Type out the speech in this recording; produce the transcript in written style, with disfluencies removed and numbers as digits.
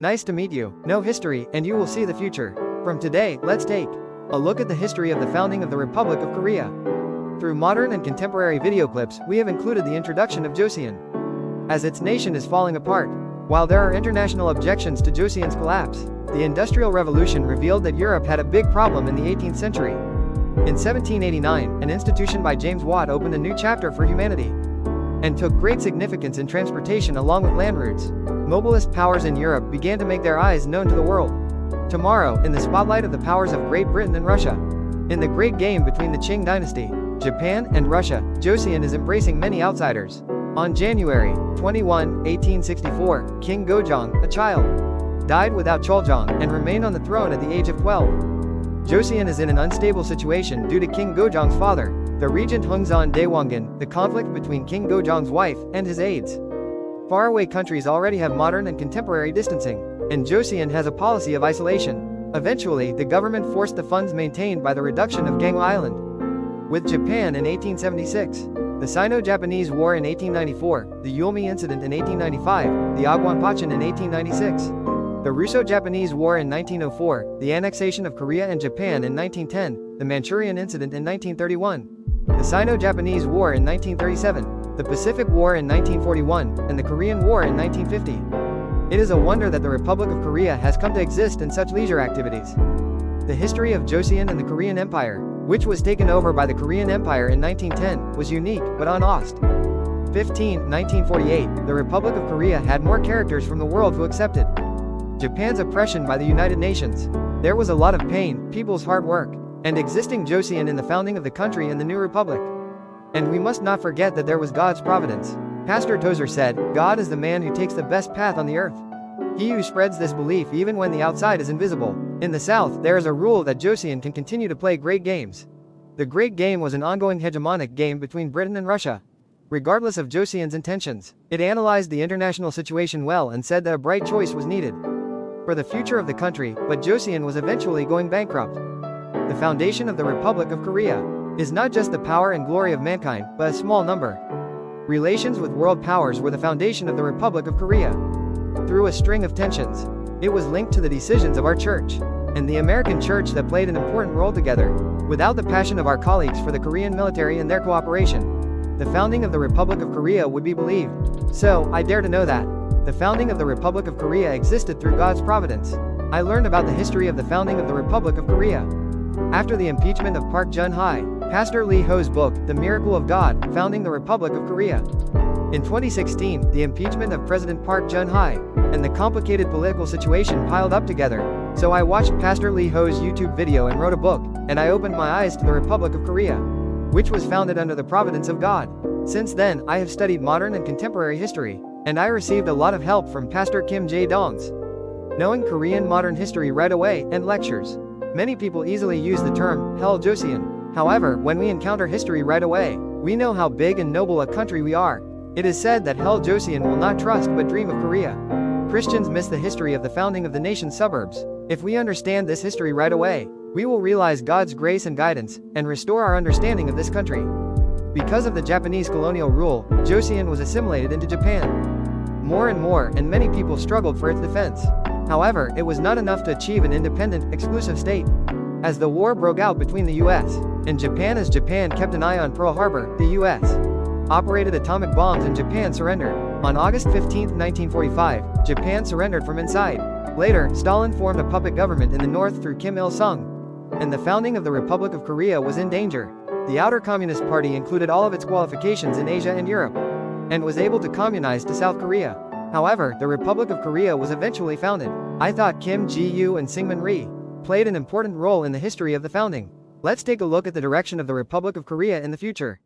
Nice to meet you. Know history, and you will see the future. From today, let's take a look at the history of the founding of the Republic of Korea. Through modern and contemporary video clips, we have included the introduction of Joseon, as its nation is falling apart. While there are international objections to Joseon's collapse, the Industrial Revolution revealed that Europe had a big problem in the 18th century. In 1789, an institution by James Watt opened a new chapter for humanity, and took great significance in transportation along with land routes. Mobilist powers in Europe began to make their eyes known to the world. Tomorrow, in the spotlight of the powers of Great Britain and Russia. In the great game between the Qing dynasty, Japan, and Russia, Joseon is embracing many outsiders. On January 21, 1864, King Gojong, a child, died without Choljong and remained on the throne at the age of 12. Joseon is in an unstable situation due to King Gojong's father, the regent Hungzan Daewongun, the conflict between King Gojong's wife and his aides. Faraway countries already have modern and contemporary distancing, and Joseon has a policy of isolation. Eventually, the government forced the funds maintained by the reduction of Gangwon Island with Japan in 1876. The Sino-Japanese War in 1894, the Yulmi Incident in 1895, the Agwanpachin in 1896. The Russo-Japanese War in 1904, the annexation of Korea and Japan in 1910, the Manchurian Incident in 1931. The Sino-Japanese War in 1937, the Pacific War in 1941, and the Korean War in 1950. It is a wonder that the Republic of Korea has come to exist in such leisure activities. The history of Joseon and the Korean Empire, which was taken over by the Korean Empire in 1910, was unique, but unaused. 1948, the Republic of Korea had more characters from the world who accepted Japan's oppression by the United Nations. There was a lot of pain, people's hard work, and existing Joseon in the founding of the country and the new republic. And we must not forget that there was God's providence. Pastor Tozer said, "God is the man who takes the best path on the earth. He who spreads this belief even when the outside is invisible." In the South, there is a rule that Joseon can continue to play great games. The Great Game was an ongoing hegemonic game between Britain and Russia. Regardless of Joseon's intentions, it analyzed the international situation well and said that a bright choice was needed for the future of the country, but Joseon was eventually going bankrupt. The foundation of the Republic of Korea is not just the power and glory of mankind, but a small number. Relations with world powers were the foundation of the Republic of Korea. Through a string of tensions, it was linked to the decisions of our church and the American church that played an important role together. Without the passion of our colleagues for the Korean military and their cooperation, the founding of the Republic of Korea would be believed. So, I dare to know that the founding of the Republic of Korea existed through God's providence. I learned about the history of the founding of the Republic of Korea after the impeachment of Park Geun-hye, Pastor Lee Ho's book, The Miracle of God, Founding the Republic of Korea. In 2016, the impeachment of President Park Geun-hye and the complicated political situation piled up together. So I watched Pastor Lee Ho's YouTube video and wrote a book, and I opened my eyes to the Republic of Korea, which was founded under the providence of God. Since then, I have studied modern and contemporary history, and I received a lot of help from Pastor Kim Jae-dong's Knowing Korean Modern History right away and lectures. Many people easily use the term, Hell Joseon. However, when we encounter history right away, we know how big and noble a country we are. It is said that Hell Joseon will not trust but dream of Korea. Christians miss the history of the founding of the nation's suburbs. If we understand this history right away, we will realize God's grace and guidance, and restore our understanding of this country. Because of the Japanese colonial rule, Joseon was assimilated into Japan. More and more, and many people struggled for its defense. However, it was not enough to achieve an independent, exclusive state. As the war broke out between the US and Japan, as Japan kept an eye on Pearl Harbor, the US operated atomic bombs and Japan surrendered. On August 15, 1945, Japan surrendered from inside. Later, Stalin formed a puppet government in the north through Kim Il-sung, and the founding of the Republic of Korea was in danger. The Outer Communist Party included all of its qualifications in Asia and Europe, and was able to communize to South Korea. However, the Republic of Korea was eventually founded. I thought Kim Ji-yoo and Syngman Rhee played an important role in the history of the founding. Let's take a look at the direction of the Republic of Korea in the future.